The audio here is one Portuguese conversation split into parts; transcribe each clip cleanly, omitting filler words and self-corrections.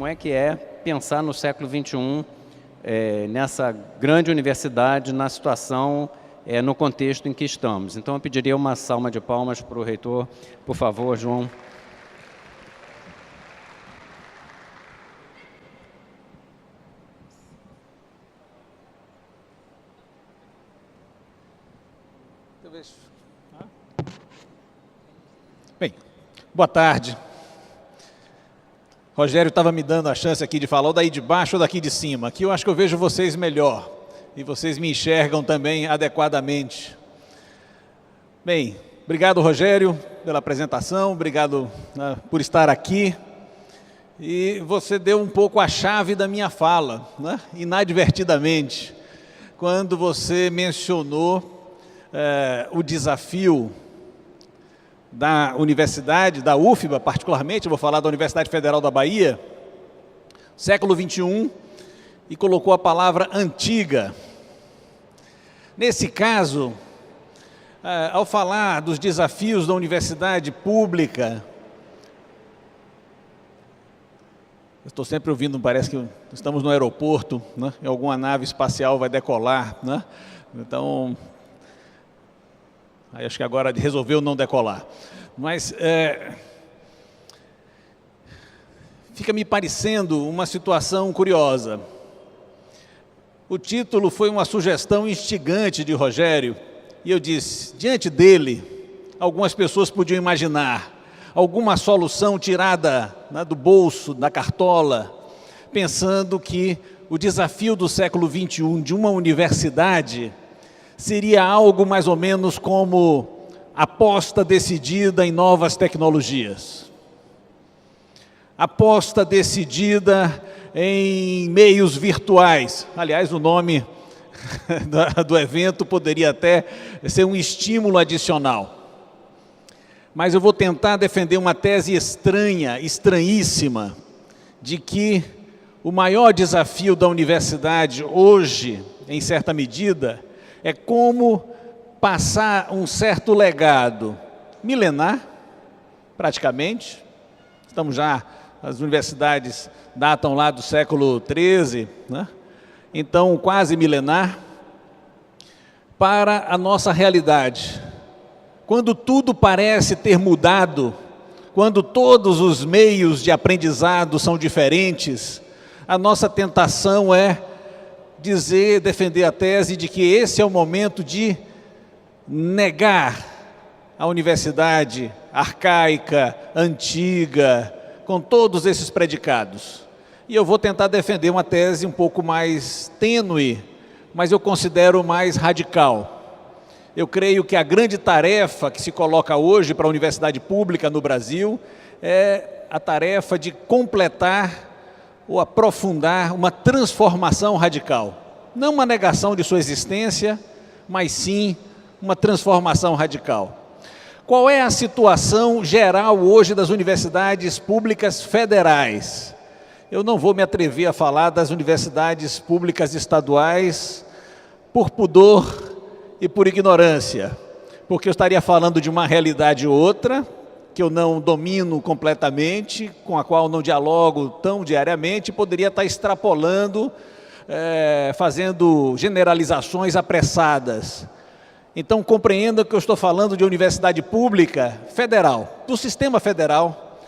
como é que é pensar no século XXI, nessa grande universidade, na situação, no contexto em que estamos. Então, eu pediria uma salva de palmas para o reitor, por favor, João. Bem, boa tarde. Rogério estava me dando a chance aqui de falar ou daí de baixo ou daqui de cima. Aqui eu acho que eu vejo vocês melhor e vocês me enxergam também adequadamente. Bem, obrigado, Rogério, pela apresentação, obrigado por estar aqui. E você deu um pouco a chave da minha fala, né? Inadvertidamente, quando você mencionou o desafio da universidade, da UFBA particularmente, eu vou falar da Universidade Federal da Bahia, século XXI, e colocou a palavra antiga. Nesse caso, ao falar dos desafios da universidade pública, eu estou sempre ouvindo, parece que estamos no aeroporto, né? Alguma nave espacial vai decolar, né? Então, acho que agora resolveu não decolar. Mas fica me parecendo uma situação curiosa. O título foi uma sugestão instigante de Rogério, e eu disse, diante dele, algumas pessoas podiam imaginar alguma solução tirada, né, do bolso, da cartola, pensando que o desafio do século XXI de uma universidade seria algo mais ou menos como aposta decidida em novas tecnologias, aposta decidida em meios virtuais. Aliás, o nome do evento poderia até ser um estímulo adicional. Mas eu vou tentar defender uma tese estranha, estranhíssima, de que o maior desafio da universidade hoje, em certa medida, é como passar um certo legado milenar, praticamente. Estamos já, as universidades datam lá do século XIII, né? Então quase milenar, para a nossa realidade. Quando tudo parece ter mudado, quando todos os meios de aprendizado são diferentes, a nossa tentação é defender a tese de que esse é o momento de negar a universidade arcaica, antiga, com todos esses predicados. E eu vou tentar defender uma tese um pouco mais tênue, mas eu considero mais radical. Eu creio que a grande tarefa que se coloca hoje para a universidade pública no Brasil é a tarefa de completar ou aprofundar uma transformação radical. Não uma negação de sua existência, mas sim uma transformação radical. Qual é a situação geral hoje das universidades públicas federais? Eu não vou me atrever a falar das universidades públicas estaduais por pudor e por ignorância, porque eu estaria falando de uma realidade outra, que eu não domino completamente, com a qual não dialogo tão diariamente, poderia estar extrapolando, fazendo generalizações apressadas. Então, compreenda que eu estou falando de universidade pública federal, do sistema federal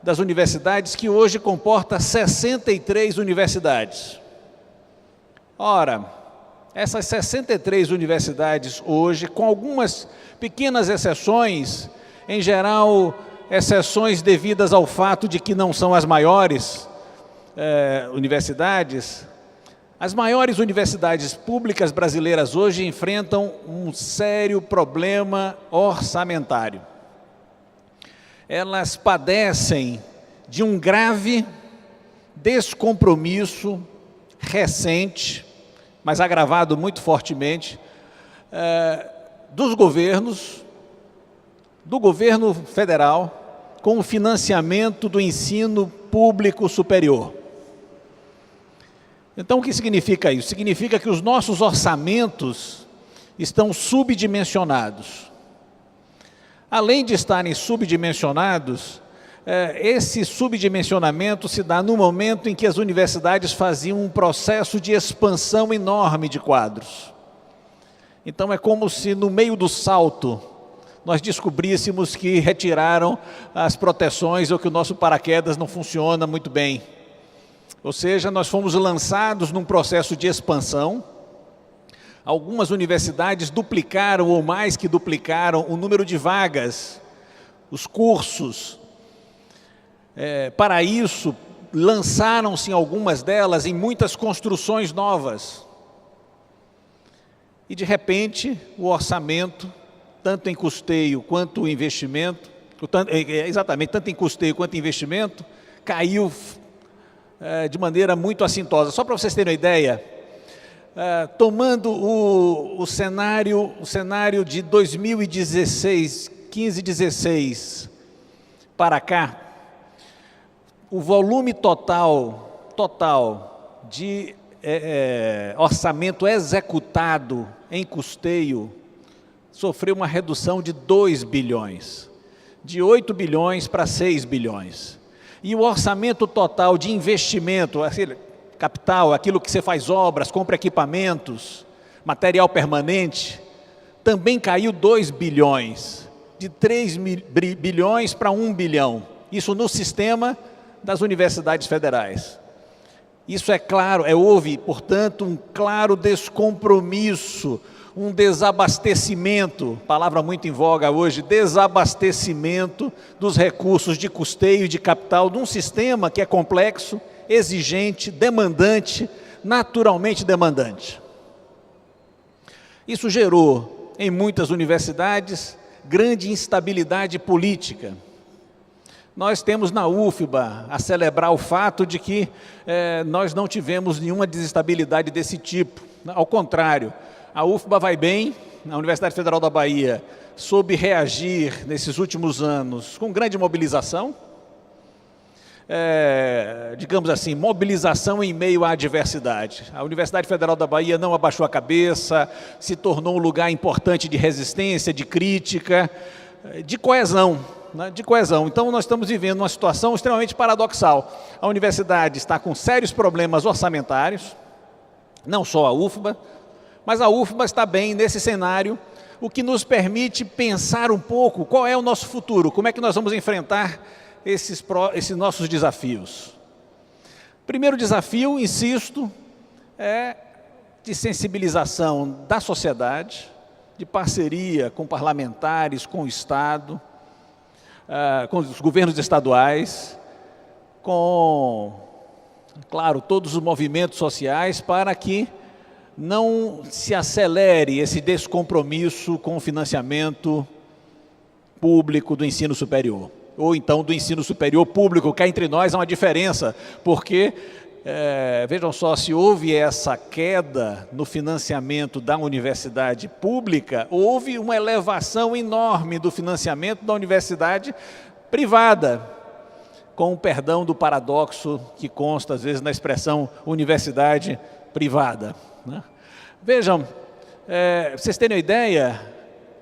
das universidades, que hoje comporta 63 universidades. Ora, essas 63 universidades hoje, com algumas pequenas exceções, em geral, exceções devidas ao fato de que não são as maiores universidades, as maiores universidades públicas brasileiras hoje enfrentam um sério problema orçamentário. Elas padecem de um grave descompromisso recente, mas agravado muito fortemente, dos governos, do governo federal, com o financiamento do ensino público superior. Então, o que significa isso? Significa que os nossos orçamentos estão subdimensionados. Além de estarem subdimensionados, Esse subdimensionamento se dá no momento em que as universidades faziam um processo de expansão enorme de quadros. Então é como se no meio do salto nós descobríssemos que retiraram as proteções ou que o nosso paraquedas não funciona muito bem. Ou seja, nós fomos lançados num processo de expansão. Algumas universidades duplicaram ou mais que duplicaram o número de vagas, os cursos. Para isso, lançaram-se algumas delas em muitas construções novas. E de repente, o orçamento, tanto em custeio quanto investimento, tanto em custeio quanto investimento, caiu de maneira muito assintosa. Só para vocês terem uma ideia, tomando o cenário de 2016, 15, 16 para cá, o volume total de orçamento executado em custeio sofreu uma redução de 2 bilhões, de 8 bilhões para 6 bilhões. E o orçamento total de investimento, capital, aquilo que você faz obras, compra equipamentos, material permanente, também caiu 2 bilhões, de 3 bilhões para 1 bilhão. Isso no sistema das universidades federais. Isso é claro, houve, portanto, um claro descompromisso, um desabastecimento, palavra muito em voga hoje, desabastecimento dos recursos de custeio e de capital de um sistema que é complexo, exigente, demandante, naturalmente demandante. Isso gerou, em muitas universidades, grande instabilidade política. Nós temos na UFBA a celebrar o fato de que nós não tivemos nenhuma desestabilidade desse tipo. Ao contrário, a UFBA vai bem, a Universidade Federal da Bahia soube reagir nesses últimos anos com grande mobilização, digamos assim, mobilização em meio à adversidade. A Universidade Federal da Bahia não abaixou a cabeça, se tornou um lugar importante de resistência, de crítica, de coesão. Então nós estamos vivendo uma situação extremamente paradoxal. A universidade está com sérios problemas orçamentários, não só a UFBA, mas a UFBA está bem nesse cenário, o que nos permite pensar um pouco qual é o nosso futuro, como é que nós vamos enfrentar esses nossos desafios. Primeiro desafio, insisto, é de sensibilização da sociedade, de parceria com parlamentares, com o Estado, com os governos estaduais, com, claro, todos os movimentos sociais, para que não se acelere esse descompromisso com o financiamento público do ensino superior, ou então do ensino superior público. Cá entre nós há uma diferença, porque, vejam só, se houve essa queda no financiamento da universidade pública, houve uma elevação enorme do financiamento da universidade privada, com o perdão do paradoxo que consta às vezes na expressão universidade privada. Vejam, vocês terem uma ideia,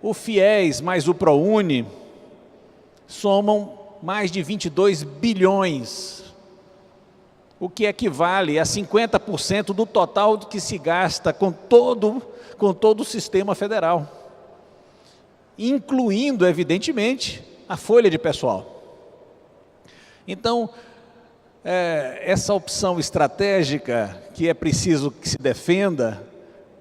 o FIES mais o ProUni somam mais de 22 bilhões, o que equivale a 50% do total do que se gasta com todo o sistema federal, incluindo, evidentemente, a folha de pessoal. Então, essa opção estratégica que é preciso que se defenda,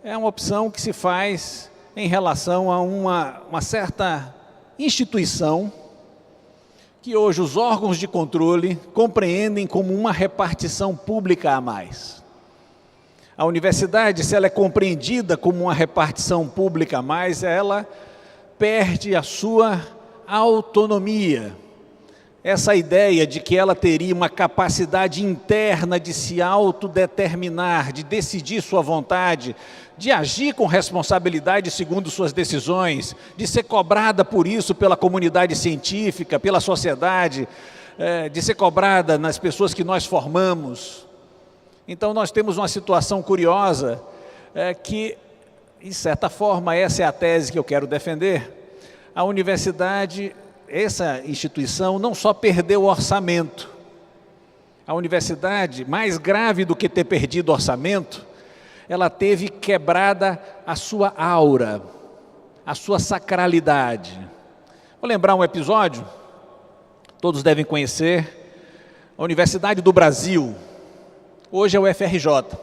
é uma opção que se faz em relação a uma certa instituição que hoje os órgãos de controle compreendem como uma repartição pública a mais. A universidade, se ela é compreendida como uma repartição pública a mais, ela perde a sua autonomia. Essa ideia de que ela teria uma capacidade interna de se autodeterminar, de decidir sua vontade, de agir com responsabilidade segundo suas decisões, de ser cobrada por isso pela comunidade científica, pela sociedade, de ser cobrada nas pessoas que nós formamos. Então nós temos uma situação curiosa, que, de certa forma, essa é a tese que eu quero defender. A universidade essa instituição não só perdeu o orçamento, a universidade, mais grave do que ter perdido o orçamento, ela teve quebrada a sua aura, a sua sacralidade. Vou lembrar um episódio, todos devem conhecer, a Universidade do Brasil, hoje é o FRJ,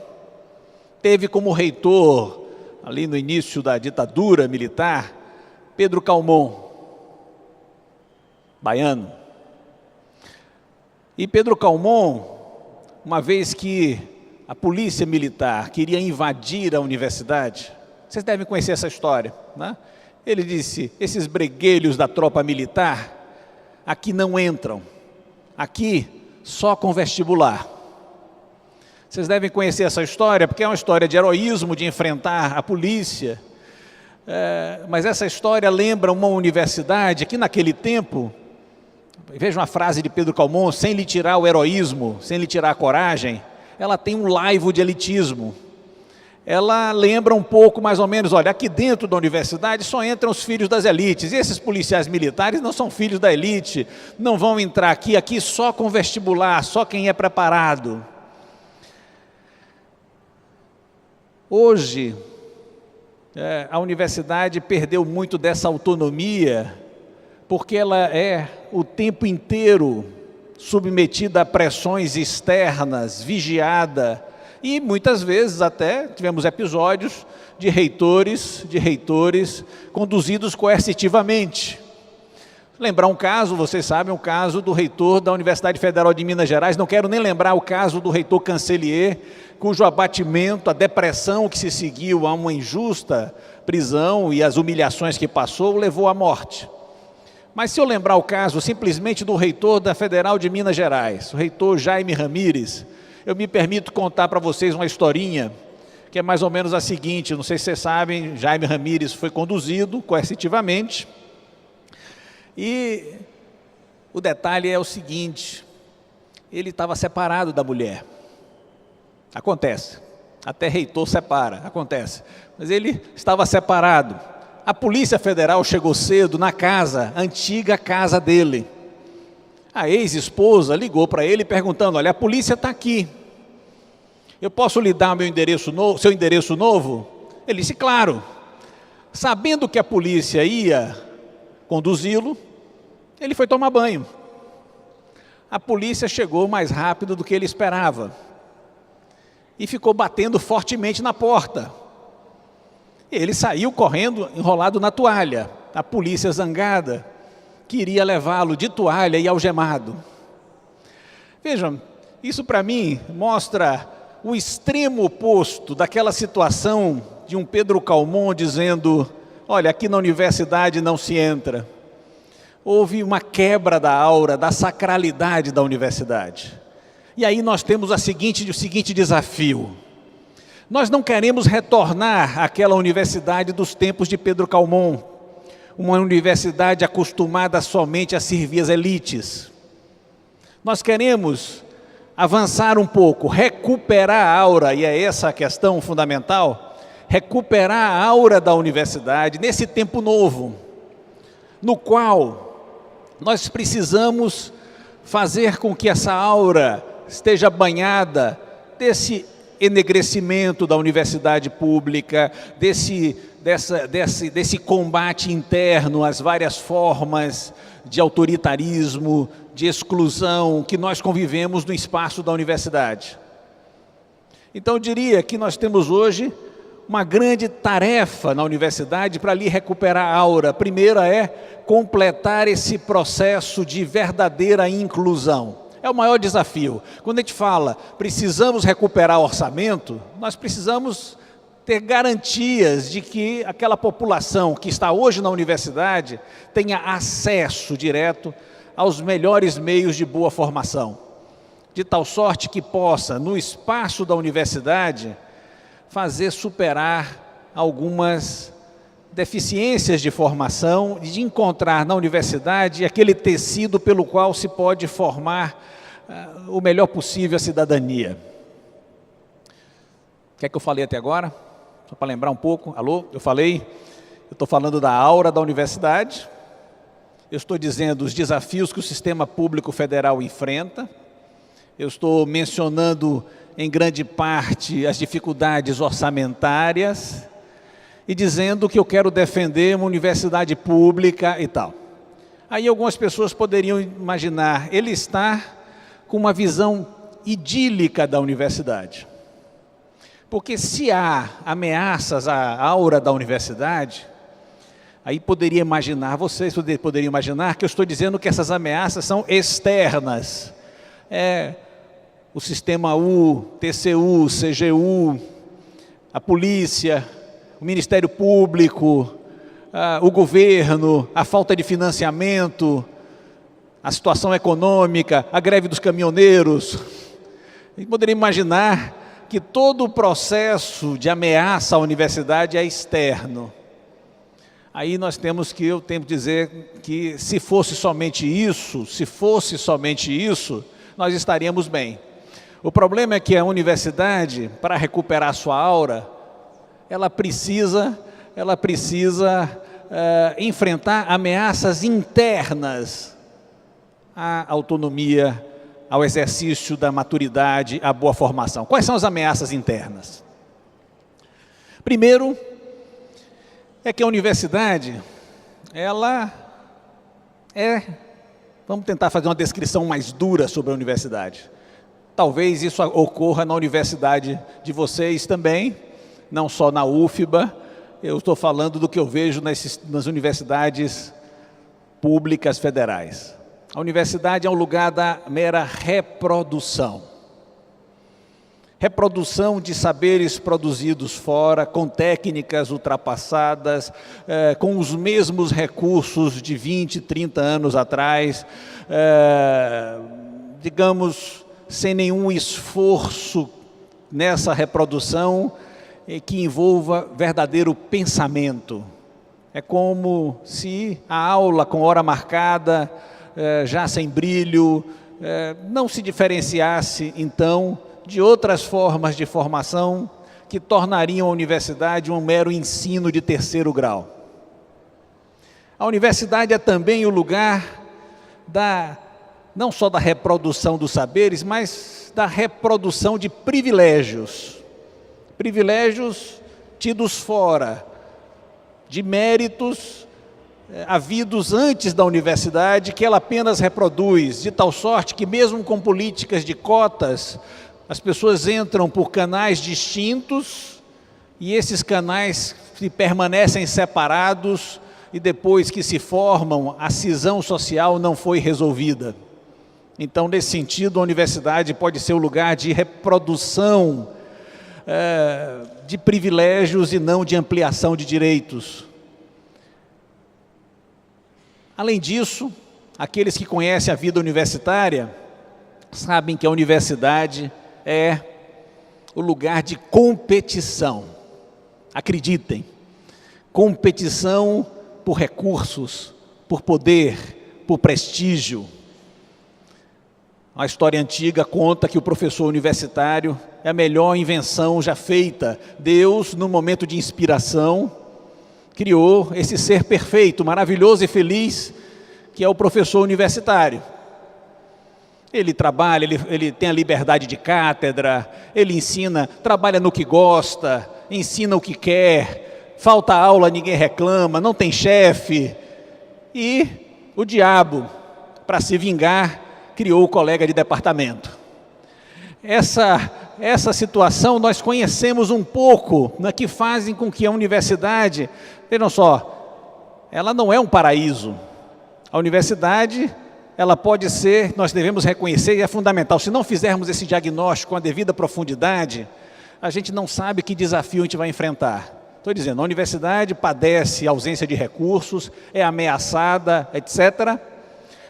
teve como reitor, ali no início da ditadura militar, Pedro Calmon, baiano. E Pedro Calmon, uma vez que a polícia militar queria invadir a universidade, vocês devem conhecer essa história, né? Ele disse, esses breguelhos da tropa militar, aqui não entram, aqui só com vestibular. Vocês devem conhecer essa história, porque é uma história de heroísmo, de enfrentar a polícia, mas essa história lembra uma universidade que naquele tempo, veja uma frase de Pedro Calmon, sem lhe tirar o heroísmo, sem lhe tirar a coragem, ela tem um laivo de elitismo. Ela lembra um pouco mais ou menos, olha, aqui dentro da universidade só entram os filhos das elites, e esses policiais militares não são filhos da elite, não vão entrar aqui só com vestibular, só quem é preparado. Hoje, a universidade perdeu muito dessa autonomia, porque ela é o tempo inteiro submetida a pressões externas, vigiada, e muitas vezes até tivemos episódios de reitores conduzidos coercitivamente. Lembrar um caso, vocês sabem, o caso do reitor da Universidade Federal de Minas Gerais, não quero nem lembrar o caso do reitor Cancelier, cujo abatimento, a depressão que se seguiu a uma injusta prisão e as humilhações que passou, levou à morte. Mas se eu lembrar o caso simplesmente do reitor da Federal de Minas Gerais, o reitor Jaime Ramírez, eu me permito contar para vocês uma historinha, que é mais ou menos a seguinte, não sei se vocês sabem, Jaime Ramírez foi conduzido coercitivamente, e o detalhe é o seguinte, ele estava separado da mulher, acontece, até reitor separa, acontece, mas ele estava separado. A Polícia Federal chegou cedo na casa, antiga casa dele. A ex-esposa ligou para ele perguntando, olha, a polícia está aqui, eu posso lhe dar seu endereço novo? Ele disse, claro. Sabendo que a polícia ia conduzi-lo, ele foi tomar banho. A polícia chegou mais rápido do que ele esperava e ficou batendo fortemente na porta. Ele saiu correndo, enrolado na toalha. A polícia zangada queria levá-lo de toalha e algemado. Vejam, isso para mim mostra o extremo oposto daquela situação de um Pedro Calmon dizendo, olha, aqui na universidade não se entra. Houve uma quebra da aura, da sacralidade da universidade. E aí nós temos o seguinte desafio. Nós não queremos retornar àquela universidade dos tempos de Pedro Calmon, uma universidade acostumada somente a servir as elites. Nós queremos avançar um pouco, recuperar a aura, e é essa a questão fundamental, recuperar a aura da universidade nesse tempo novo, no qual nós precisamos fazer com que essa aura esteja banhada desse enegrecimento da universidade pública, desse combate interno às várias formas de autoritarismo, de exclusão que nós convivemos no espaço da universidade. Então eu diria que nós temos hoje uma grande tarefa na universidade para ali recuperar a aura. A primeira é completar esse processo de verdadeira inclusão. É o maior desafio. Quando a gente fala, precisamos recuperar o orçamento, nós precisamos ter garantias de que aquela população que está hoje na universidade tenha acesso direto aos melhores meios de boa formação, de tal sorte que possa, no espaço da universidade, fazer superar algumas deficiências de formação e de encontrar na universidade aquele tecido pelo qual se pode formar o melhor possível a cidadania. O que é que eu falei até agora? Só para lembrar um pouco, alô, eu estou falando da aura da universidade, eu estou dizendo os desafios que o sistema público federal enfrenta, eu estou mencionando em grande parte as dificuldades orçamentárias e dizendo que eu quero defender uma universidade pública e tal. Aí algumas pessoas poderiam imaginar, ele está com uma visão idílica da universidade. Porque se há ameaças à aura da universidade, aí poderia imaginar, vocês poderiam imaginar que eu estou dizendo que essas ameaças são externas. O sistema U, TCU, CGU, a polícia, o Ministério Público, o governo, a falta de financiamento, a situação econômica, a greve dos caminhoneiros. E poderia imaginar que todo o processo de ameaça à universidade é externo. Aí eu tenho que dizer que se fosse somente isso, nós estaríamos bem. O problema é que a universidade, para recuperar sua aura, ela precisa enfrentar ameaças internas à autonomia, ao exercício da maturidade, à boa formação. Quais são as ameaças internas? Primeiro, é que a universidade, vamos tentar fazer uma descrição mais dura sobre a universidade. Talvez isso ocorra na universidade de vocês também, não só na UFBA, eu estou falando do que eu vejo nas universidades públicas federais. A universidade é um lugar da mera reprodução. Reprodução de saberes produzidos fora, com técnicas ultrapassadas, com os mesmos recursos de 20, 30 anos atrás, digamos, sem nenhum esforço nessa reprodução que envolva verdadeiro pensamento. É como se a aula com hora marcada, já sem brilho, não se diferenciasse, então, de outras formas de formação que tornariam a universidade um mero ensino de terceiro grau. A universidade é também o lugar não só da reprodução dos saberes, mas da reprodução de privilégios. Privilégios tidos fora, de méritos havidos antes da universidade, que ela apenas reproduz, de tal sorte que mesmo com políticas de cotas, as pessoas entram por canais distintos e esses canais permanecem separados e depois que se formam, a cisão social não foi resolvida. Então, nesse sentido, a universidade pode ser um lugar de reprodução de privilégios e não de ampliação de direitos. Além disso, aqueles que conhecem a vida universitária sabem que a universidade é o lugar de competição. Acreditem, competição por recursos, por poder, por prestígio. A história antiga conta que o professor universitário é a melhor invenção já feita. Deus, no momento de inspiração, criou esse ser perfeito, maravilhoso e feliz, que é o professor universitário. Ele trabalha, ele tem a liberdade de cátedra, ele ensina, trabalha no que gosta, ensina o que quer, falta aula, ninguém reclama, não tem chefe. E o diabo, para se vingar, criou o colega de departamento. Essa situação nós conhecemos um pouco, que fazem com que a universidade, vejam só, ela não é um paraíso. A universidade, ela pode ser, nós devemos reconhecer, e é fundamental, se não fizermos esse diagnóstico com a devida profundidade, a gente não sabe que desafio a gente vai enfrentar. Estou dizendo, a universidade padece ausência de recursos, é ameaçada, etc.,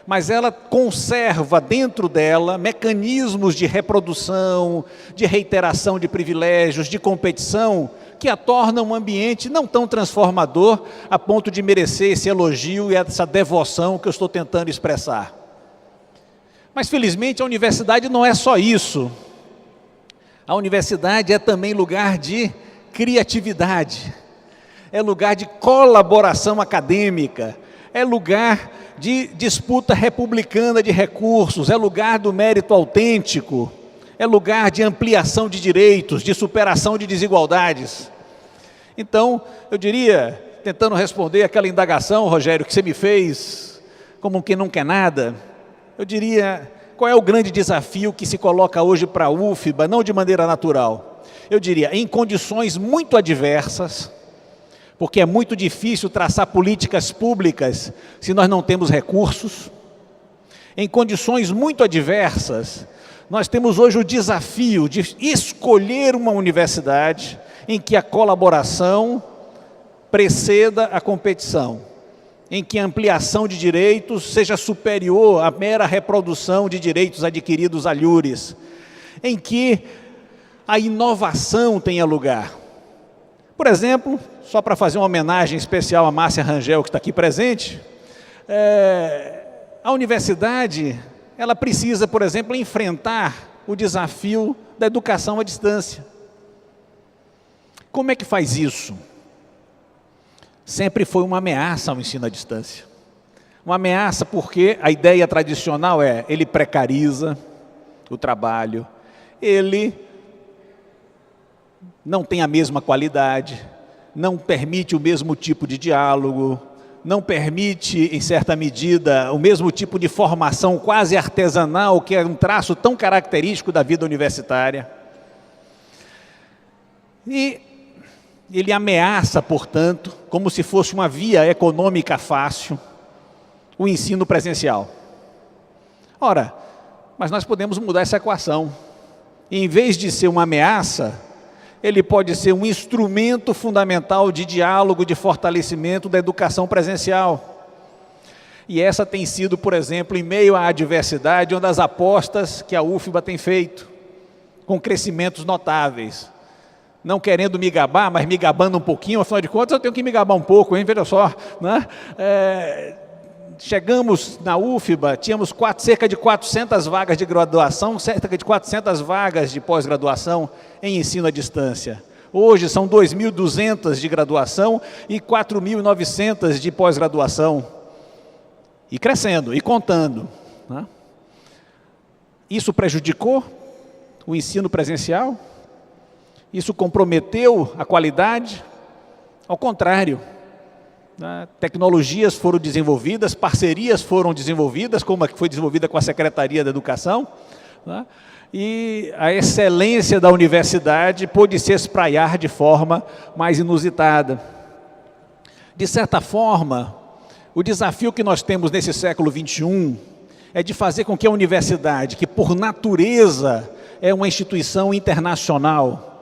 mas ela conserva dentro dela mecanismos de reprodução, de reiteração de privilégios, de competição, que a tornam um ambiente não tão transformador a ponto de merecer esse elogio e essa devoção que eu estou tentando expressar. Mas, felizmente, a universidade não é só isso. A universidade é também lugar de criatividade, é lugar de colaboração acadêmica, é lugar de disputa republicana de recursos, é lugar do mérito autêntico, é lugar de ampliação de direitos, de superação de desigualdades. Então, eu diria, tentando responder aquela indagação, Rogério, que você me fez, como quem não quer nada, eu diria, qual é o grande desafio que se coloca hoje para a UFBA, não de maneira natural? Eu diria, em condições muito adversas, porque é muito difícil traçar políticas públicas se nós não temos recursos. Em condições muito adversas, nós temos hoje o desafio de escolher uma universidade em que a colaboração preceda a competição, em que a ampliação de direitos seja superior à mera reprodução de direitos adquiridos a lures, em que a inovação tenha lugar. Por exemplo, só para fazer uma homenagem especial a Márcia Rangel, que está aqui presente, a universidade, ela precisa, por exemplo, enfrentar o desafio da educação à distância. Como é que faz isso? Sempre foi uma ameaça ao ensino à distância. Uma ameaça porque a ideia tradicional é, ele precariza o trabalho, ele não tem a mesma qualidade, não permite o mesmo tipo de diálogo, não permite, em certa medida, o mesmo tipo de formação quase artesanal, que é um traço tão característico da vida universitária. E ele ameaça, portanto, como se fosse uma via econômica fácil, o ensino presencial. Ora, mas nós podemos mudar essa equação. E, em vez de ser uma ameaça, ele pode ser um instrumento fundamental de diálogo, de fortalecimento da educação presencial. E essa tem sido, por exemplo, em meio à adversidade, uma das apostas que a UFBA tem feito, com crescimentos notáveis. Não querendo me gabar, mas me gabando um pouquinho, afinal de contas eu tenho que me gabar um pouco, hein? Veja só, né? Chegamos na UFBA, tínhamos cerca de 400 vagas de graduação, cerca de 400 vagas de pós-graduação em ensino à distância. Hoje são 2.200 de graduação e 4.900 de pós-graduação. E crescendo, e contando, né? Isso prejudicou o ensino presencial? Isso comprometeu a qualidade? Ao contrário, né? Tecnologias foram desenvolvidas, parcerias foram desenvolvidas, como a que foi desenvolvida com a Secretaria da Educação, né? E a excelência da universidade pôde se espraiar de forma mais inusitada. De certa forma, o desafio que nós temos nesse século XXI é de fazer com que a universidade, que por natureza é uma instituição internacional,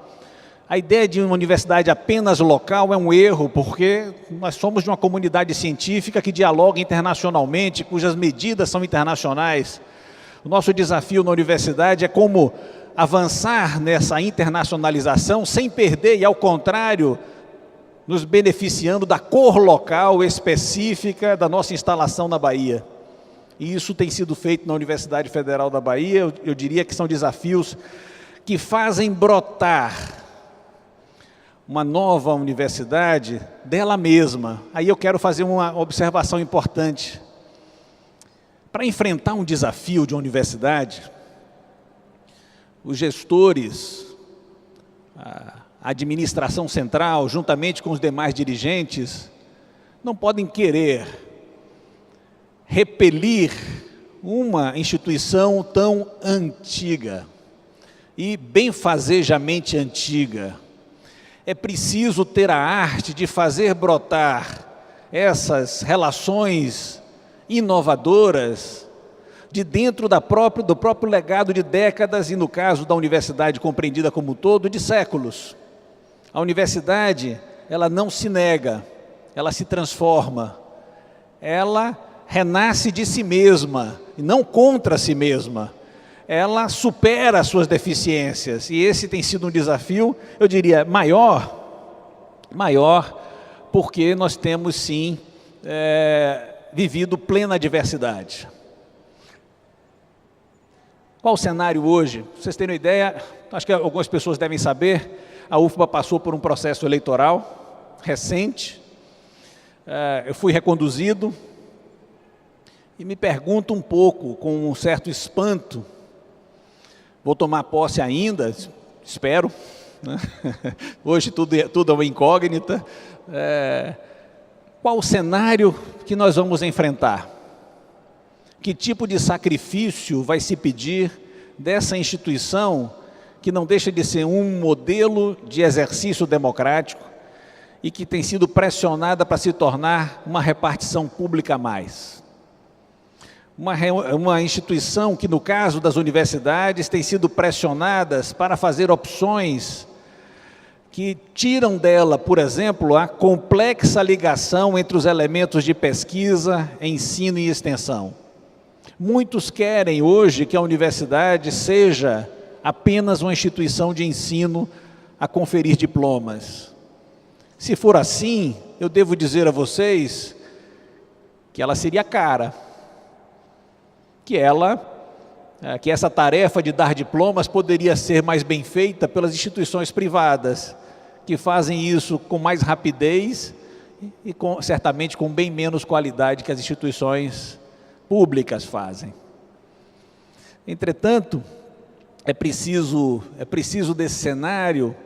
a ideia de uma universidade apenas local é um erro, porque nós somos de uma comunidade científica que dialoga internacionalmente, cujas medidas são internacionais. O nosso desafio na universidade é como avançar nessa internacionalização sem perder e, ao contrário, nos beneficiando da cor local específica da nossa instalação na Bahia. E isso tem sido feito na Universidade Federal da Bahia. Eu diria que são desafios que fazem brotar uma nova universidade dela mesma. Aí eu quero fazer uma observação importante. Para enfrentar um desafio de uma universidade, os gestores, a administração central, juntamente com os demais dirigentes, não podem querer repelir uma instituição tão antiga e benfazejamente antiga. É preciso ter a arte de fazer brotar essas relações inovadoras de dentro do próprio legado de décadas e, no caso da universidade compreendida como um todo, de séculos. A universidade, ela não se nega, ela se transforma, ela renasce de si mesma, e não contra si mesma. Ela supera as suas deficiências, e esse tem sido um desafio, eu diria, maior, porque nós temos sim vivido plena diversidade. Qual o cenário hoje? Para vocês terem uma ideia, acho que algumas pessoas devem saber, a UFBA passou por um processo eleitoral recente, eu fui reconduzido, E me pergunto um pouco, com um certo espanto, vou tomar posse ainda, espero, né? Hoje tudo é uma incógnita, qual o cenário que nós vamos enfrentar? Que tipo de sacrifício vai se pedir dessa instituição que não deixa de ser um modelo de exercício democrático e que tem sido pressionada para se tornar uma repartição pública a mais? Uma instituição que, no caso das universidades, tem sido pressionadas para fazer opções que tiram dela, por exemplo, a complexa ligação entre os elementos de pesquisa, ensino e extensão. Muitos querem hoje que a universidade seja apenas uma instituição de ensino a conferir diplomas. Se for assim, eu devo dizer a vocês que ela seria cara, que essa tarefa de dar diplomas poderia ser mais bem feita pelas instituições privadas, que fazem isso com mais rapidez e certamente com bem menos qualidade que as instituições públicas fazem. Entretanto, é preciso desse cenário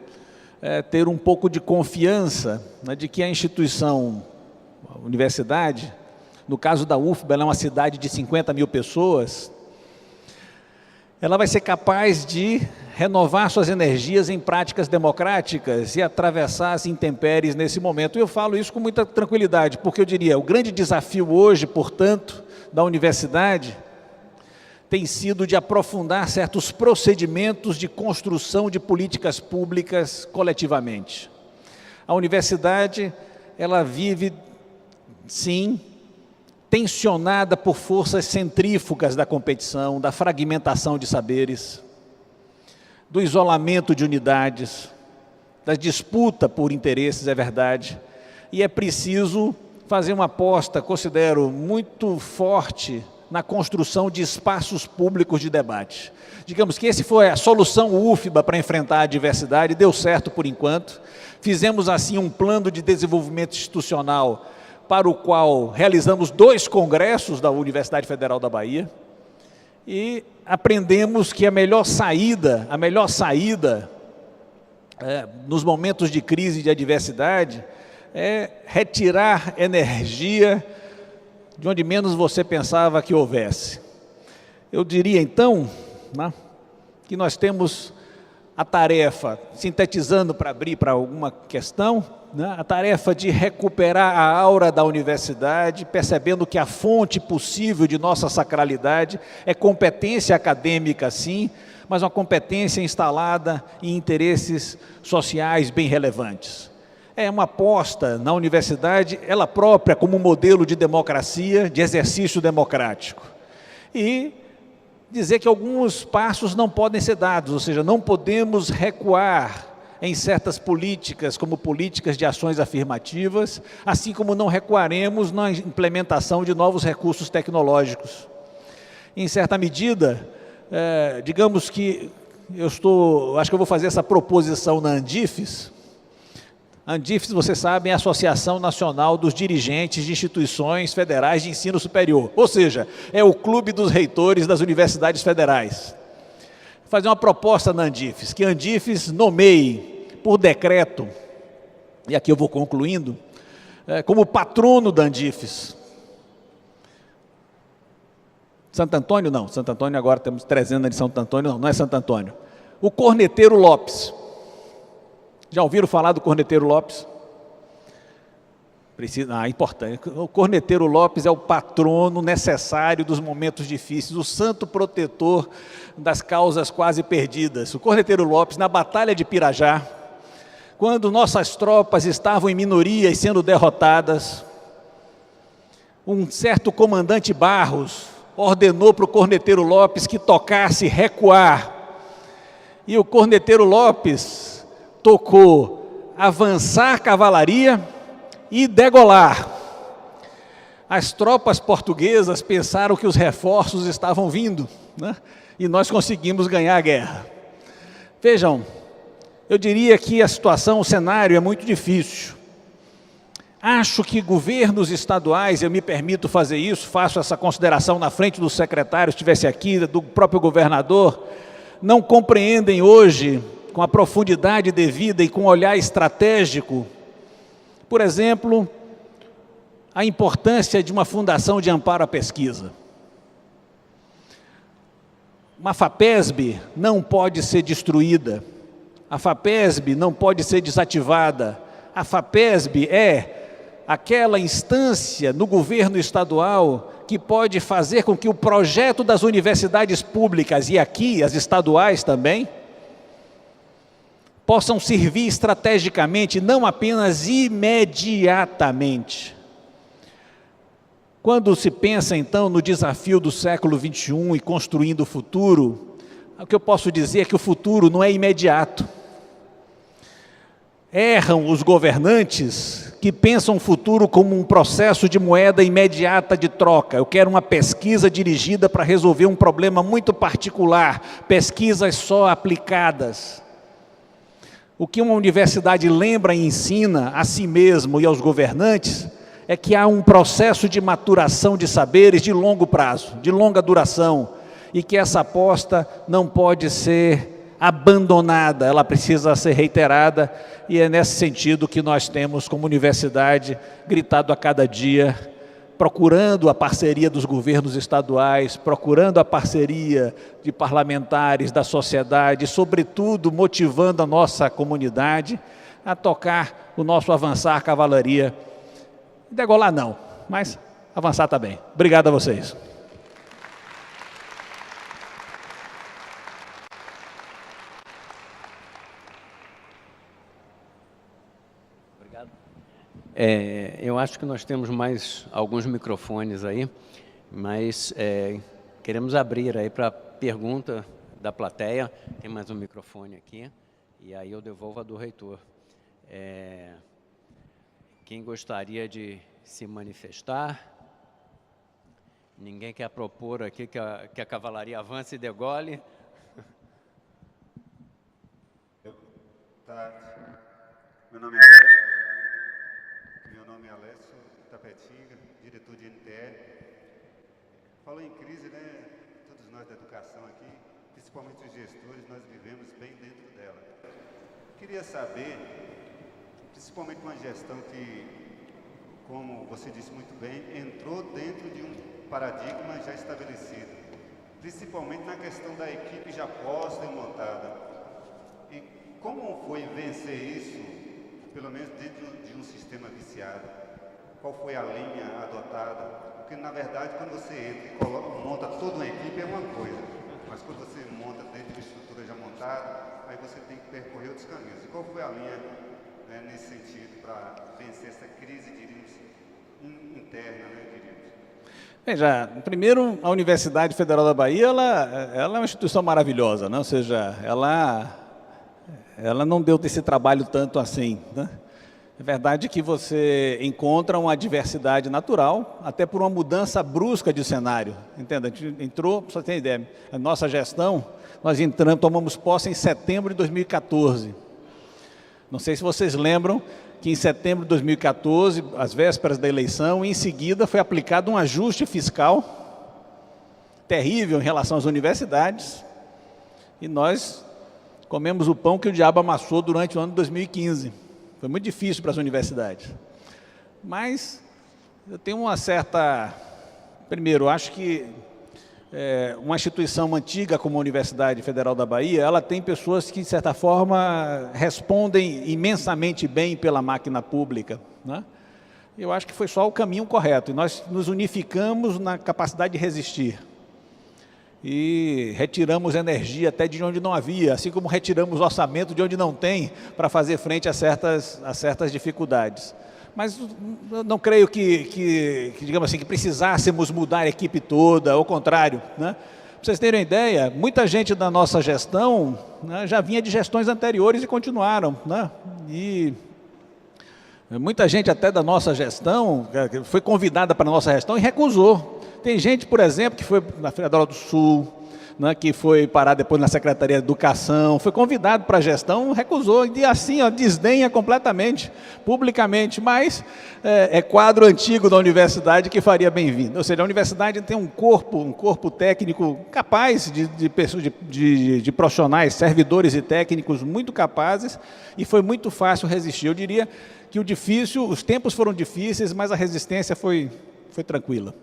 ter um pouco de confiança, né, de que a instituição, a universidade, no caso da UFBA, ela é uma cidade de 50 mil pessoas, ela vai ser capaz de renovar suas energias em práticas democráticas e atravessar as intempéries nesse momento. Eu falo isso com muita tranquilidade, porque eu diria, o grande desafio hoje, portanto, da universidade, tem sido de aprofundar certos procedimentos de construção de políticas públicas coletivamente. A universidade, ela vive, sim, tensionada por forças centrífugas da competição, da fragmentação de saberes, do isolamento de unidades, da disputa por interesses, é verdade, e é preciso fazer uma aposta, considero, muito forte na construção de espaços públicos de debate. Digamos que essa foi a solução UFBA para enfrentar a diversidade, deu certo por enquanto. Fizemos assim um plano de desenvolvimento institucional para o qual realizamos 2 congressos da Universidade Federal da Bahia e aprendemos que a melhor saída nos momentos de crise e de adversidade é retirar energia de onde menos você pensava que houvesse. Eu diria então, né, que nós temos a tarefa, sintetizando para abrir para alguma questão, né, a tarefa de recuperar a aura da universidade, percebendo que a fonte possível de nossa sacralidade é competência acadêmica, sim, mas uma competência instalada em interesses sociais bem relevantes. É uma aposta na universidade, ela própria como modelo de democracia, de exercício democrático. E dizer que alguns passos não podem ser dados, ou seja, não podemos recuar em certas políticas, como políticas de ações afirmativas, assim como não recuaremos na implementação de novos recursos tecnológicos. Em certa medida, digamos que acho que eu vou fazer essa proposição na Andifes. A Andifes, vocês sabem, é a Associação Nacional dos Dirigentes de Instituições Federais de Ensino Superior, ou seja, é o clube dos reitores das universidades federais. Vou fazer uma proposta na Andifes, que a Andifes nomeie por decreto, e aqui eu vou concluindo, como patrono da Andifes. Santo Antônio não, Santo Antônio agora temos 300 anos de Santo Antônio, não é Santo Antônio. O Corneteiro Lopes. Já ouviram falar do Corneteiro Lopes? Importante. O Corneteiro Lopes é o patrono necessário dos momentos difíceis, o santo protetor das causas quase perdidas. O Corneteiro Lopes, na Batalha de Pirajá, quando nossas tropas estavam em minoria e sendo derrotadas, um certo comandante Barros ordenou para o Corneteiro Lopes que tocasse recuar. E o Corneteiro Lopes tocou avançar cavalaria e degolar. As tropas portuguesas pensaram que os reforços estavam vindo, né? E nós conseguimos ganhar a guerra. Vejam, eu diria que a situação, o cenário é muito difícil. Acho que governos estaduais, eu me permito fazer isso, faço essa consideração na frente do secretário, se estivesse aqui, do próprio governador, não compreendem hoje, com a profundidade devida e com um olhar estratégico, por exemplo, a importância de uma fundação de amparo à pesquisa. Uma FAPESB não pode ser destruída, a FAPESB não pode ser desativada, a FAPESB é aquela instância no governo estadual que pode fazer com que o projeto das universidades públicas, e aqui as estaduais também, possam servir estrategicamente, não apenas imediatamente. Quando se pensa, então, no desafio do século XXI e construindo o futuro, o que eu posso dizer é que o futuro não é imediato. Erram os governantes que pensam o futuro como um processo de moeda imediata de troca. Eu quero uma pesquisa dirigida para resolver um problema muito particular, pesquisas só aplicadas. O que uma universidade lembra e ensina a si mesmo e aos governantes é que há um processo de maturação de saberes de longo prazo, de longa duração, e que essa aposta não pode ser abandonada, ela precisa ser reiterada, e é nesse sentido que nós temos, como universidade, gritado a cada dia, procurando a parceria dos governos estaduais, procurando a parceria de parlamentares, da sociedade, e, sobretudo, motivando a nossa comunidade a tocar o nosso avançar cavalaria. Degolar não, mas avançar também. Obrigado a vocês. Obrigado. Eu acho que nós temos mais alguns microfones aí, mas queremos abrir aí para pergunta da plateia. Tem mais um microfone aqui, e aí eu devolvo a do reitor. Quem gostaria de se manifestar? Ninguém quer propor aqui que a cavalaria avance e degole? Meu nome é Alessio Tapetinga, diretor de NTE. Falou em crise, né? Todos nós da educação aqui, principalmente os gestores, nós vivemos bem dentro dela. Queria saber, principalmente uma gestão que, como você disse muito bem, entrou dentro de um paradigma já estabelecido, principalmente na questão da equipe já posta e montada. E como foi vencer isso, pelo menos dentro de um sistema viciado? Qual foi a linha adotada? Porque, na verdade, quando você entra e monta toda uma equipe é uma coisa, mas quando você monta dentro de uma estrutura já montada, aí você tem que percorrer outros caminhos. E qual foi a linha, né, nesse sentido, para vencer essa crise, diríamos, interna, né, diríamos? Veja, primeiro, a Universidade Federal da Bahia, ela é uma instituição maravilhosa, né? Ou seja, ela não deu esse trabalho tanto assim, né? É verdade que você encontra uma diversidade natural, até por uma mudança brusca de cenário, entenda? A gente entrou, para você ter ideia, a nossa gestão, nós tomamos posse em setembro de 2014. Não sei se vocês lembram que em setembro de 2014, às vésperas da eleição, em seguida foi aplicado um ajuste fiscal terrível em relação às universidades, e nós comemos o pão que o diabo amassou durante o ano de 2015. Foi muito difícil para as universidades. Mas eu tenho uma certa... Primeiro, eu acho que uma instituição antiga como a Universidade Federal da Bahia, ela tem pessoas que, de certa forma, respondem imensamente bem pela máquina pública, né? Eu acho que foi só o caminho correto. E nós nos unificamos na capacidade de resistir. E retiramos energia até de onde não havia, assim como retiramos orçamento de onde não tem, para fazer frente a certas dificuldades. Mas eu não creio que, digamos assim, que precisássemos mudar a equipe toda, ao contrário, né? Para vocês terem uma ideia, muita gente da nossa gestão, né, já vinha de gestões anteriores e continuaram, né? E muita gente até da nossa gestão foi convidada para a nossa gestão e recusou. Tem gente, por exemplo, que foi na Federal do Sul, né, que foi parar depois na Secretaria de Educação, foi convidado para a gestão, recusou, e assim, ó, desdenha completamente, publicamente, mas é quadro antigo da universidade que faria bem-vindo. Ou seja, a universidade tem um corpo técnico capaz de profissionais, servidores e técnicos muito capazes, e foi muito fácil resistir. Eu diria que os tempos foram difíceis, mas a resistência foi tranquila.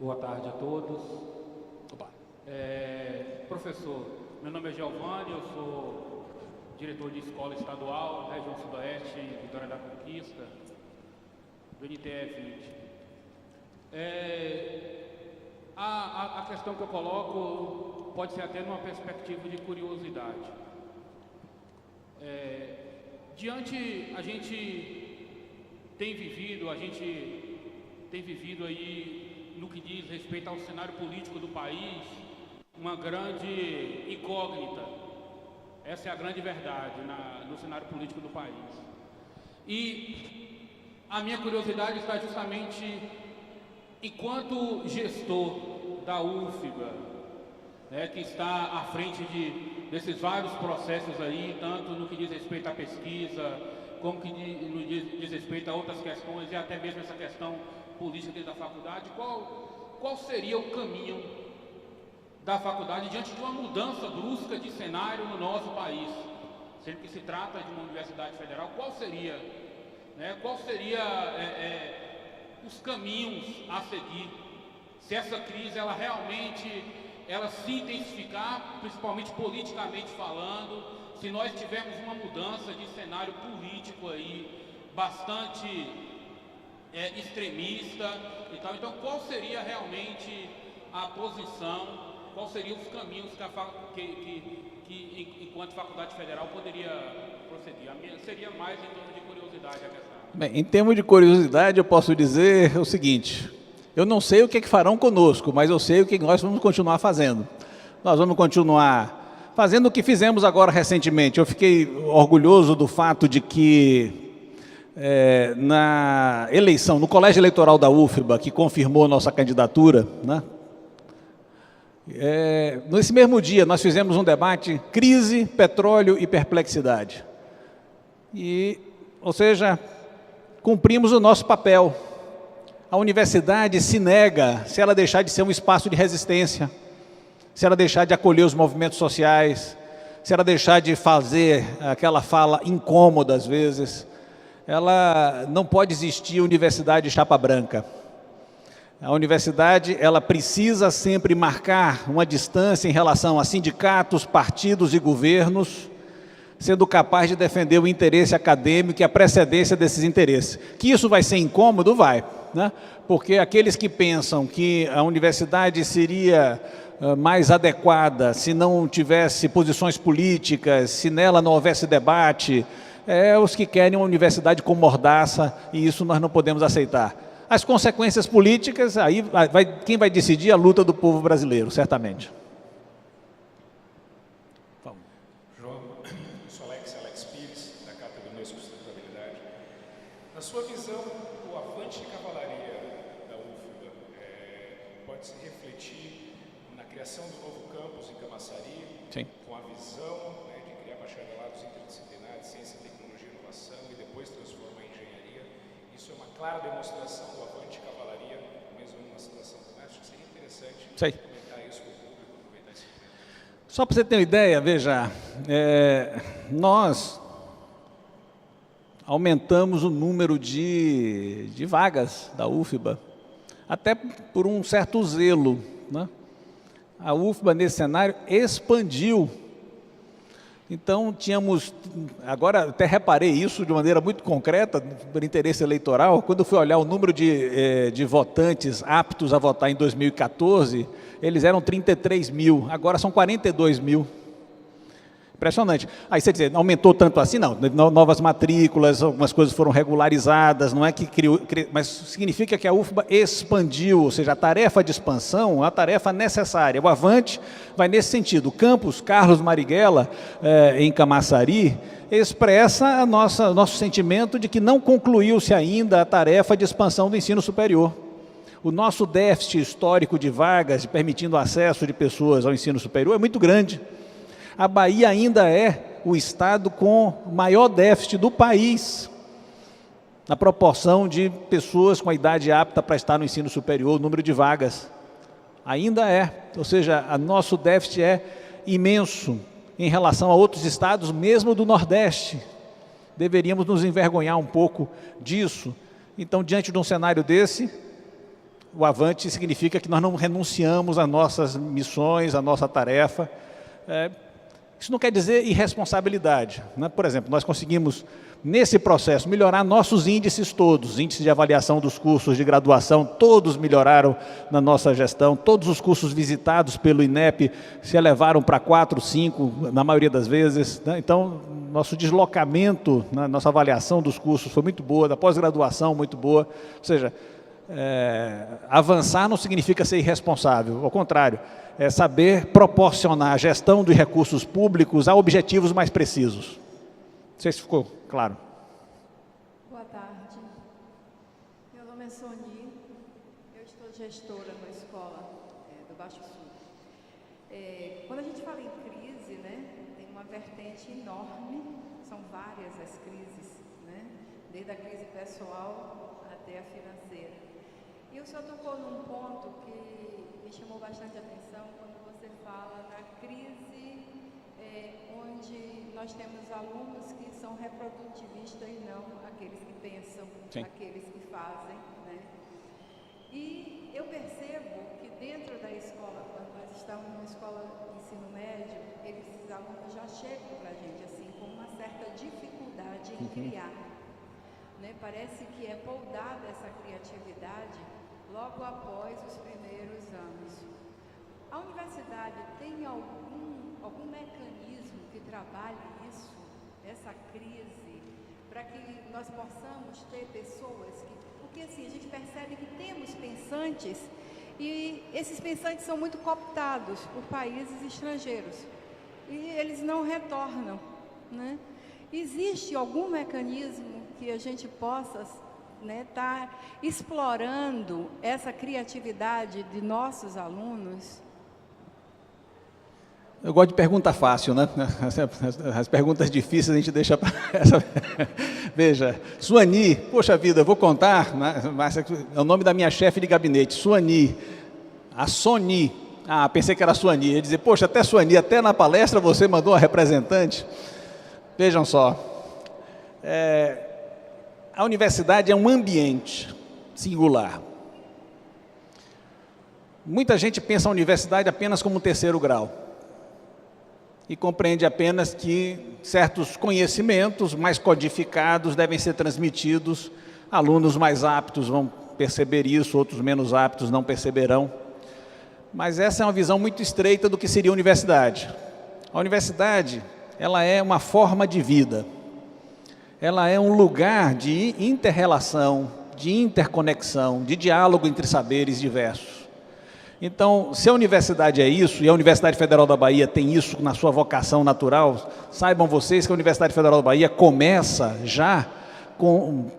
Boa tarde a todos. Professor, meu nome é Giovanni, eu sou diretor de escola estadual, região sudoeste, Vitória da Conquista, do NTE 20. A questão que eu coloco pode ser até numa perspectiva de curiosidade. A gente tem vivido aí, no que diz respeito ao cenário político do país, uma grande incógnita. Essa é a grande verdade no cenário político do país. E a minha curiosidade está justamente, enquanto gestor da UFBA, né, que está à frente desses vários processos aí, tanto no que diz respeito à pesquisa, como que diz respeito a outras questões, e até mesmo essa questão política dentro da faculdade, qual seria o caminho da faculdade diante de uma mudança brusca de cenário no nosso país, sendo que se trata de uma universidade federal? Qual seria os caminhos a seguir, se essa crise ela realmente se intensificar, principalmente politicamente falando, se nós tivermos uma mudança de cenário político aí bastante extremista e tal? Então, qual seria realmente a posição, quais seriam os caminhos que enquanto faculdade federal poderia proceder? Seria mais em torno de curiosidade a questão. Bem, em termos de curiosidade, eu posso dizer o seguinte: eu não sei o que farão conosco, mas eu sei o que nós vamos continuar fazendo. Nós vamos continuar fazendo o que fizemos agora recentemente. Eu fiquei orgulhoso do fato de que na eleição, no colégio eleitoral da UFBA, que confirmou nossa candidatura, né? Nesse mesmo dia nós fizemos um debate crise, petróleo e perplexidade. Ou seja, cumprimos o nosso papel. A universidade se nega, se ela deixar de ser um espaço de resistência, se ela deixar de acolher os movimentos sociais, se ela deixar de fazer aquela fala incômoda às vezes, ela não pode existir universidade chapa branca. A universidade, ela precisa sempre marcar uma distância em relação a sindicatos, partidos e governos, sendo capaz de defender o interesse acadêmico e a precedência desses interesses. Que isso vai ser incômodo? Vai, né? Porque aqueles que pensam que a universidade seria mais adequada se não tivesse posições políticas, se nela não houvesse debate, os que querem uma universidade com mordaça, e isso nós não podemos aceitar. As consequências políticas, aí quem vai decidir a luta do povo brasileiro, certamente. João, sou Alex Pires, da Cátedra de Sustentabilidade. Na sua visão, o avante de cavalaria da UFBA pode se refletir na criação do novo campus em Camaçari, sim, com a visão de criar bacharelados interdisciplinares, ciência, tecnologia e inovação, e depois transformar em engenharia. Isso é uma clara demonstração do avante de cavalaria, mesmo numa situação como essa. Acho que seria interessante comentar isso com o público, aproveitar esse momento. Só para você ter uma ideia, veja, nós aumentamos o número de vagas da UFBA, até por um certo zelo, né? A UFBA, nesse cenário, expandiu. Então, tínhamos, agora até reparei isso de maneira muito concreta, por interesse eleitoral, quando eu fui olhar o número de votantes aptos a votar em 2014, eles eram 33 mil, agora são 42 mil. Impressionante. Aí você diz, aumentou tanto assim? Não, novas matrículas, algumas coisas foram regularizadas, não é que criou, mas significa que a UFBA expandiu, ou seja, a tarefa de expansão é uma tarefa necessária. O Avante vai nesse sentido. O campus Carlos Marighella, em Camaçari, expressa o nosso sentimento de que não concluiu-se ainda a tarefa de expansão do ensino superior. O nosso déficit histórico de vagas, permitindo o acesso de pessoas ao ensino superior, é muito grande. A Bahia ainda é o estado com maior déficit do país, na proporção de pessoas com a idade apta para estar no ensino superior, o número de vagas. Ainda é, ou seja, o nosso déficit é imenso em relação a outros estados, mesmo do Nordeste. Deveríamos nos envergonhar um pouco disso. Então, diante de um cenário desse, o Avante significa que nós não renunciamos às nossas missões, à nossa tarefa. Isso não quer dizer irresponsabilidade, né? Por exemplo, nós conseguimos, nesse processo, melhorar nossos índices todos, índices de avaliação dos cursos de graduação, todos melhoraram na nossa gestão, todos os cursos visitados pelo INEP se elevaram para 4, 5, na maioria das vezes, né? Então, nosso deslocamento, nossa avaliação dos cursos foi muito boa, da pós-graduação muito boa, ou seja, avançar não significa ser irresponsável, ao contrário, é saber proporcionar a gestão dos recursos públicos a objetivos mais precisos. Não sei se ficou claro. Boa tarde. Meu nome é Soni, eu estou gestora na escola do Baixo Sul. Quando a gente fala em crise, né, tem uma vertente enorme, são várias as crises, né, desde a crise pessoal até a financeira. E o senhor tocou num ponto que me chamou bastante atenção quando você fala na crise onde nós temos alunos que são reprodutivistas e não aqueles que pensam, sim, aqueles que fazem, né? E eu percebo que dentro da escola, quando nós estamos numa escola de ensino médio, esses alunos já chegam para a gente assim com uma certa dificuldade em criar, né? Parece que é poldada essa criatividade logo após os primeiros anos. A universidade tem algum mecanismo que trabalhe isso, essa crise, para que nós possamos ter pessoas que... Porque assim, a gente percebe que temos pensantes e esses pensantes são muito cooptados por países estrangeiros e eles não retornam, né? Existe algum mecanismo que a gente possa tá explorando essa criatividade de nossos alunos? Eu gosto de pergunta fácil, né? As perguntas difíceis a gente deixa para essa. Veja, Suani, poxa vida, eu vou contar, né? É o nome da minha chefe de gabinete, Suani, a Soni. Ah, pensei que era Suani. Eu ia dizer, poxa, até Suani, até na palestra você mandou uma representante. Vejam só, a universidade é um ambiente singular. Muita gente pensa a universidade apenas como um terceiro grau e compreende apenas que certos conhecimentos mais codificados devem ser transmitidos, alunos mais aptos vão perceber isso, outros menos aptos não perceberão. Mas essa é uma visão muito estreita do que seria a universidade. A universidade, ela é uma forma de vida. Ela é um lugar de inter-relação, de interconexão, de diálogo entre saberes diversos. Então, se a universidade é isso, e a Universidade Federal da Bahia tem isso na sua vocação natural, saibam vocês que a Universidade Federal da Bahia começa já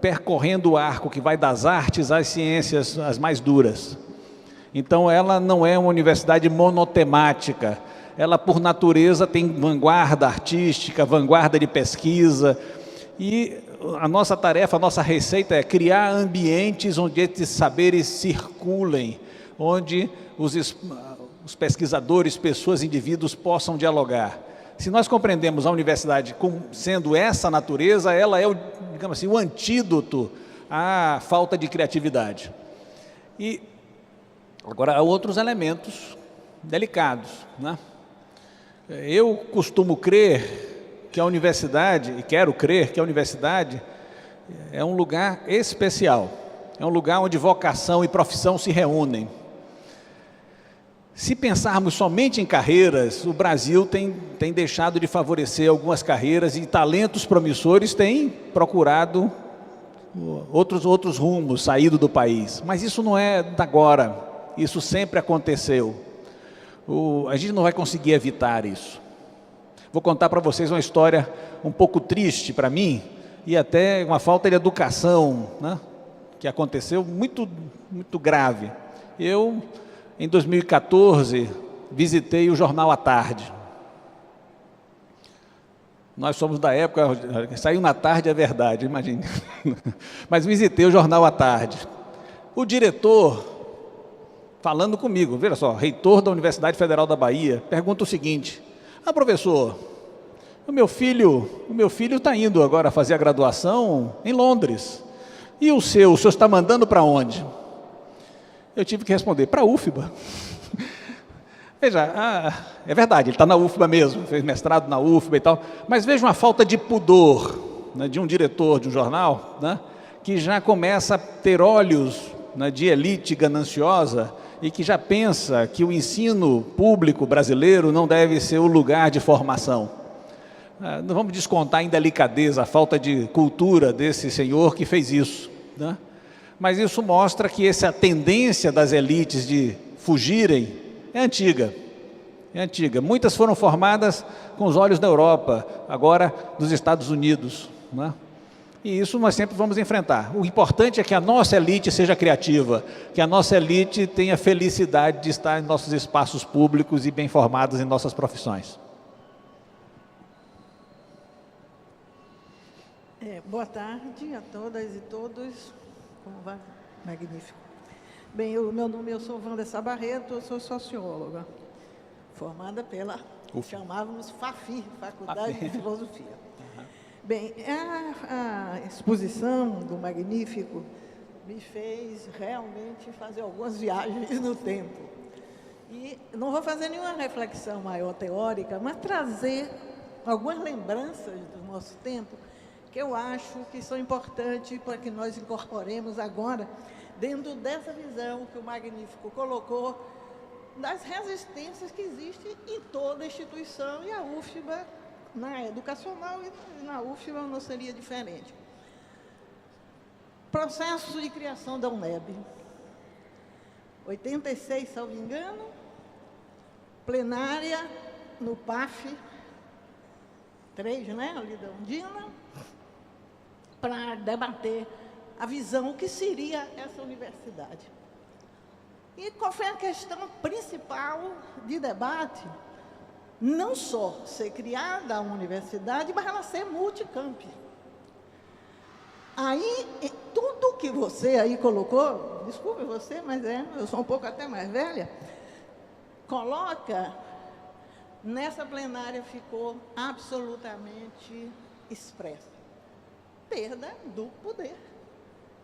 percorrendo o arco que vai das artes às ciências as mais duras. Então, ela não é uma universidade monotemática. Ela, por natureza, tem vanguarda artística, vanguarda de pesquisa. E a nossa tarefa, a nossa receita é criar ambientes onde esses saberes circulem, onde os pesquisadores, pessoas, indivíduos possam dialogar. Se nós compreendemos a universidade como sendo essa natureza, ela é, digamos assim, o antídoto à falta de criatividade. E agora há outros elementos delicados, né? Eu costumo crer que a universidade, e quero crer que a universidade é um lugar especial, é um lugar onde vocação e profissão se reúnem. Se pensarmos somente em carreiras, o Brasil tem deixado de favorecer algumas carreiras e talentos promissores têm procurado outros rumos, saído do país. Mas isso não é de agora, isso sempre aconteceu. A gente não vai conseguir evitar isso. Vou contar para vocês uma história um pouco triste para mim e até uma falta de educação, né, que aconteceu muito grave. Eu, em 2014, visitei o Jornal à Tarde. Nós somos da época, saiu na tarde é verdade, imagine. Mas visitei o Jornal à Tarde. O diretor, falando comigo, veja só, reitor da Universidade Federal da Bahia, pergunta o seguinte: professor, o meu filho está indo agora fazer a graduação em Londres. E o senhor está mandando para onde? Eu tive que responder, para a UFBA. Veja, é verdade, ele está na UFBA mesmo, fez mestrado na UFBA e tal, mas veja uma falta de pudor, né, de um diretor de um jornal, né, que já começa a ter olhos, né, de elite gananciosa e que já pensa que o ensino público brasileiro não deve ser o lugar de formação. Não vamos descontar em delicadeza a falta de cultura desse senhor que fez isso, né? Mas isso mostra que essa tendência das elites de fugirem é antiga. É antiga. Muitas foram formadas com os olhos da Europa, agora dos Estados Unidos, né? E isso nós sempre vamos enfrentar. O importante é que a nossa elite seja criativa, que a nossa elite tenha felicidade de estar em nossos espaços públicos e bem formados em nossas profissões. Boa tarde a todas e todos. Como vai? Magnífico. Bem, eu sou Wanda Sabarreto, eu sou socióloga, formada pela, chamávamos FAFI, Faculdade de Filosofia. Bem, a exposição do Magnífico me fez realmente fazer algumas viagens no tempo. E não vou fazer nenhuma reflexão maior teórica, mas trazer algumas lembranças do nosso tempo que eu acho que são importantes para que nós incorporemos agora dentro dessa visão que o Magnífico colocou das resistências que existem em toda a instituição, e a UFBA, na educacional e na UFBA não seria diferente. Processo de criação da UNEB. 86, salvo engano, plenária no PAF 3, né, ali da Undina, para debater a visão que seria essa universidade. E qual foi a questão principal de debate? Não só ser criada a universidade, mas ela ser multicamp. Aí, tudo que você aí colocou, desculpe você, mas eu sou um pouco até mais velha, coloca, nessa plenária ficou absolutamente expressa. Perda do poder,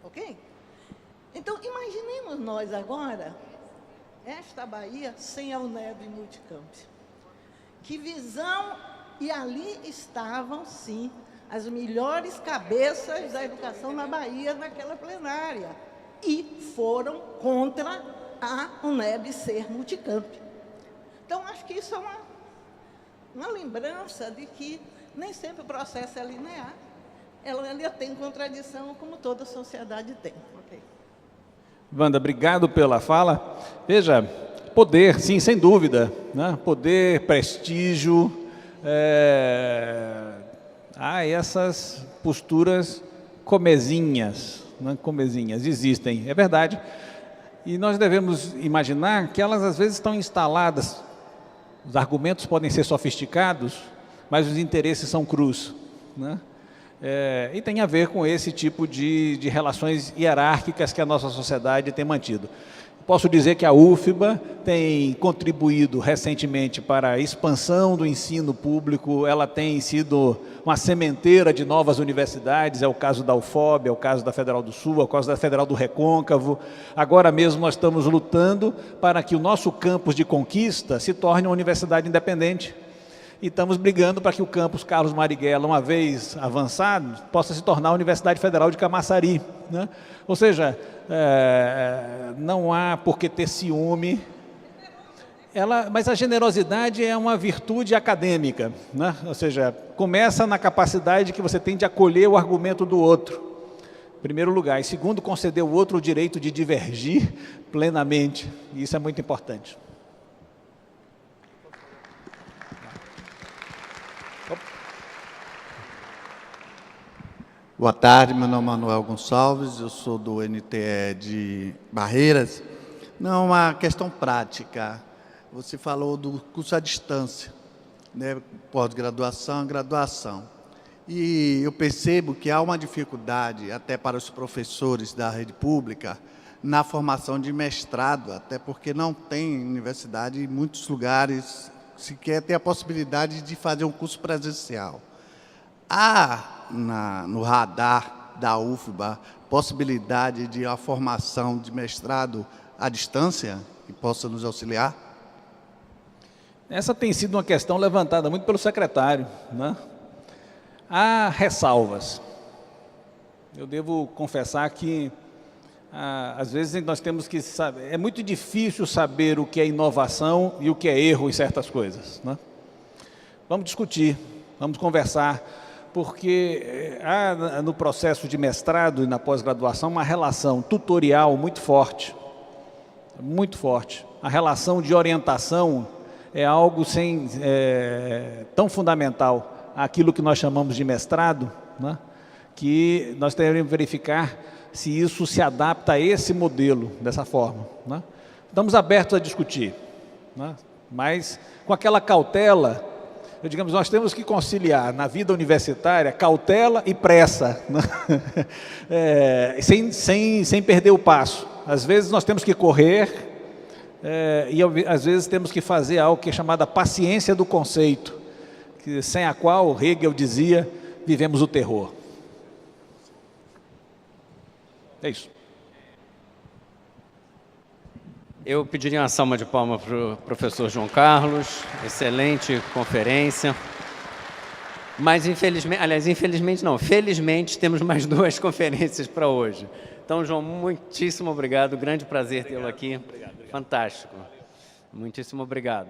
ok? Então, imaginemos nós agora, esta Bahia sem a UNEB Multicamp. Que visão, e ali estavam, sim, as melhores cabeças da educação na Bahia naquela plenária, e foram contra a UNEB ser multicamp. Então, acho que isso é uma lembrança de que nem sempre o processo é linear, ela tem contradição, como toda sociedade tem. Okay. Wanda, obrigado pela fala. Veja, poder, sim, sem dúvida, né? Poder, prestígio, essas posturas comezinhas, né? Comezinhas, existem, é verdade. E nós devemos imaginar que elas às vezes estão instaladas, os argumentos podem ser sofisticados, mas os interesses são crus, né? E tem a ver com esse tipo de relações hierárquicas que a nossa sociedade tem mantido. Posso dizer que a UFBA tem contribuído recentemente para a expansão do ensino público, ela tem sido uma sementeira de novas universidades, é o caso da UFOB, é o caso da Federal do Sul, é o caso da Federal do Recôncavo. Agora mesmo nós estamos lutando para que o nosso campus de Conquista se torne uma universidade independente. E estamos brigando para que o campus Carlos Marighella, uma vez avançado, possa se tornar a Universidade Federal de Camaçari, né? Ou seja, não há por que ter ciúme. Mas a generosidade é uma virtude acadêmica, né? Ou seja, começa na capacidade que você tem de acolher o argumento do outro, em primeiro lugar. E segundo, conceder ao outro o direito de divergir plenamente. E isso é muito importante. Boa tarde, meu nome é Manuel Gonçalves, eu sou do NTE de Barreiras. Não, uma questão prática. Você falou do curso à distância, né? Pós-graduação, graduação. E eu percebo que há uma dificuldade, até para os professores da rede pública, na formação de mestrado, até porque não tem universidade em muitos lugares, sequer tem a possibilidade de fazer um curso presencial. Há no radar da UFBA possibilidade de uma formação de mestrado à distância que possa nos auxiliar? Essa tem sido uma questão levantada muito pelo secretário, né? Há ressalvas. Eu devo confessar que, às vezes, nós temos que saber... É muito difícil saber o que é inovação e o que é erro em certas coisas, né? Vamos discutir, vamos conversar, porque há no processo de mestrado e na pós-graduação uma relação tutorial muito forte, muito forte. A relação de orientação é algo tão fundamental àquilo que nós chamamos de mestrado, né, que nós teremos que verificar se isso se adapta a esse modelo, dessa forma, né. Estamos abertos a discutir, né, mas com aquela cautela, digamos, nós temos que conciliar na vida universitária cautela e pressa, né, sem perder o passo. Às vezes nós temos que correr, e às vezes temos que fazer algo que é chamada paciência do conceito, sem a qual Hegel dizia, vivemos o terror. É isso. Eu pediria uma salva de palmas para o professor João Carlos, excelente conferência. Mas infelizmente não, felizmente temos mais 2 conferências para hoje. Então, João, muitíssimo obrigado, grande prazer tê-lo aqui. Obrigado. Fantástico. Muitíssimo obrigado.